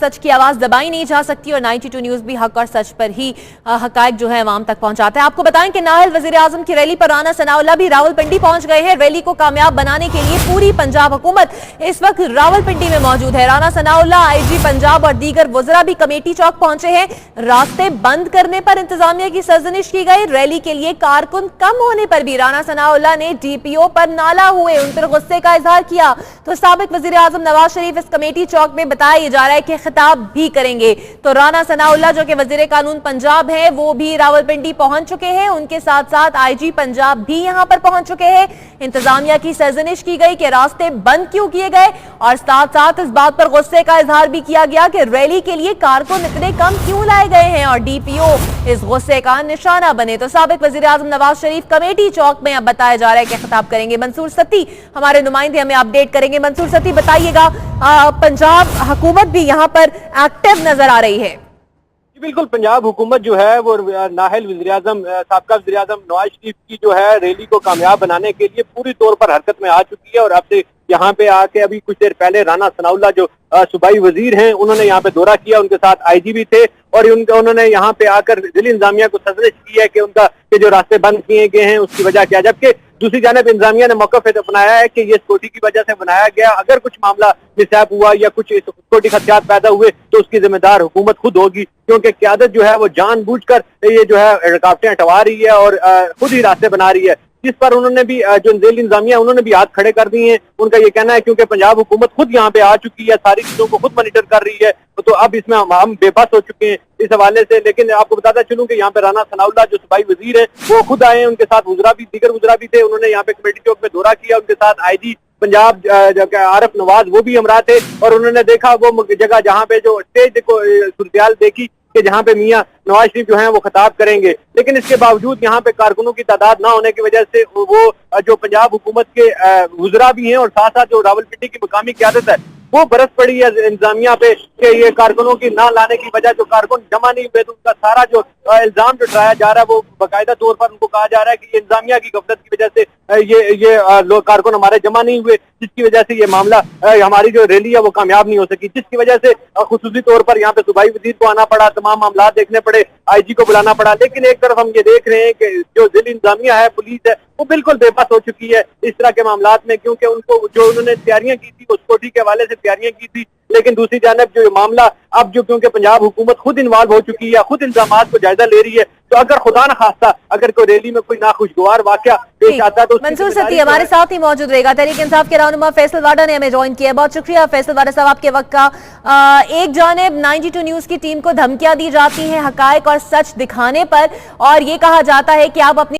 सच की आवाज दबाई नहीं जा सकती और 92 न्यूज भी हक और सच पर ही हकायक जो है अवाम तक पहुंचाता है। आपको बताएं कि नाहल वजीर आजम की रैली पर राना सनाउल्लाह भी रावलपिंडी पहुंच गए हैं। रैली को कामयाब बनाने के लिए पूरी पंजाब हुकूमत इस वक्त रावलपिंडी में मौजूद है। राना सनाउल्लाह, आईजी पंजाब और दीगर वज़रा भी कमेटी चौक पहुंचे हैं। रास्ते बंद करने पर इंतजामिया की सरजनिश की गई। रैली के लिए कारकुन कम होने पर भी राना सनाउल्लाह ने डीपीओ पर नाला हुए, उन पर गुस्से का इजहार किया। तो साबिक वजीर आजम नवाज शरीफ इस कमेटी चौक में बताया जा रहा है कि खिताब भी करेंगे। तो राना सनाउल्लाह जो कि वजीर कानून पंजाब है वो भी रावलपिंडी पहुंच चुके हैं। उनके साथ साथ आईजी पंजाब भी यहां पर पहुंच चुके हैं। इंतजामिया की सरजनिश की गई कि रास्ते बंद क्यों किए गए और साथ साथ इस बात पर गुस्से का इजहार भी किया गया कि रैली के लिए कारकुन इतने कम क्यों लाए गए हैं और डीपीओ इस गुस्से का निशाना बने। तो साबिक वजीर आजम नवाज शरीफ कमेटी चौक में अब बताया जा रहा है कि खिताब करेंगे। मंसूर सत्ती हमारे नुमाइंदे हमें अपडेट करेंगे। मंसूर सत्ती बताइएगा, पंजाब हुकूमत भी यहाँ पर एक्टिव नजर आ रही है। बिल्कुल, पंजाब हुकूमत जो है वो नाहल वज़ीर-ए-आज़म साबका वज़ीर-ए-आज़म नवाज शरीफ की जो है रैली को कामयाब बनाने के लिए पूरी तौर पर हरकत में आ चुकी है। और अब से यहाँ पे आके अभी कुछ देर पहले राना सनाउल्लाह जो सूबाई वजीर हैं उन्होंने यहाँ पे दौरा किया, उनके साथ आईजी भी थे और उन्होंने यहाँ पे आकर जिला इंतजामिया को सरजनिश की है कि उनका के जो रास्ते बंद किए गए हैं उसकी वजह क्या। जबकि दूसरी जानिब इंतजामिया ने मौक़िफ़ अपनाया है कि ये सिक्योरिटी की वजह से बनाया गया, अगर कुछ मामला मिसहैप हुआ या कुछ सिक्योरिटी खदशात पैदा हुए तो उसकी जिम्मेदार हुकूमत खुद होगी, क्योंकि क़यादत जो है वो जानबूझकर ये जो है रुकावटें हटवा रही है और खुद ही रास्ते बना रही है। जिस पर उन्होंने भी जो जेल इंतजामिया उन्होंने भी हाथ खड़े कर दिए हैं। उनका ये कहना है क्योंकि पंजाब हुकूमत खुद यहाँ पे आ चुकी है, सारी चीजों को खुद मॉनिटर कर रही है, तो अब इसमें हम बेबस हो चुके हैं इस हवाले से। लेकिन आपको बताता चलूं कि यहाँ पे राना सनाउल्लाह जो सूबाई वजीर है वो खुद आए हैं, उनके साथ वज़रा भी दीगर वज़रा भी थे। उन्होंने यहाँ पे कमेटी चौक में दौरा किया, उनके साथ आईजी पंजाब आरिफ नवाज वो भी हमरा थे और उन्होंने देखा वो जगह जहाँ पे जो स्टेज को सूरत देखी कि जहाँ पे मियाँ नवाज शरीफ जो हैं वो खिताब करेंगे। लेकिन इसके बावजूद यहाँ पे कारकुनों की तादाद ना होने की वजह से वो जो पंजाब हुकूमत के वज़रा भी हैं और साथ साथ जो रावलपिंडी की मुकामी क़यादत है वो बरस पड़ी है इंतजामिया पे कि ये कारकुनों की ना लाने की वजह जो कारकुन जमा नहीं हुए, तो उनका सारा जो इल्जाम जो उठाया जा रहा है वो बाकायदा तौर पर उनको कहा जा रहा है कि ये इंतजामिया की गफलत की वजह से ये लोग कारकुन हमारे जमा नहीं हुए, जिसकी वजह से ये मामला हमारी जो रैली है वो कामयाब नहीं हो सकी, जिसकी वजह से खुसूसी तौर पर यहाँ पे सूबाई वजीर को आना पड़ा, तमाम मामला देखने पड़े, आईजी को बुलाना पड़ा। लेकिन एक तरफ हम ये देख रहे हैं कि जो जिला इंतजामिया है, पुलिस है, वो बिल्कुल बेबस हो चुकी है इस तरह के मामलात में, क्योंकि उनको जो उन्होंने तैयारियां की थी उस सिक्योरिटी के हवाले से तैयारियां की थी। लेकिन दूसरी जानब जो मामला अब जो क्योंकि पंजाब हुकूमत खुद इन्वॉल्व हो चुकी है, खुद इंतजामात को जायजा ले रही है, तो अगर खुदा न खास्ता अगर कोई रैली में कोई नाखुशगवार वाकया पेश आता है तो मंसूर सत्ती हमारे साथ ही मौजूद रहेगा। तहरीक इंसाफ के रहनुमा फैसल वाडा ने हमें ज्वाइन किया। बहुत शुक्रिया फैसल वाडा साहब आपके वक्त का। एक जानिब 92 न्यूज की टीम को धमकियां दी जाती हैं हकायक और सच दिखाने पर और ये कहा जाता है कि आप अपनी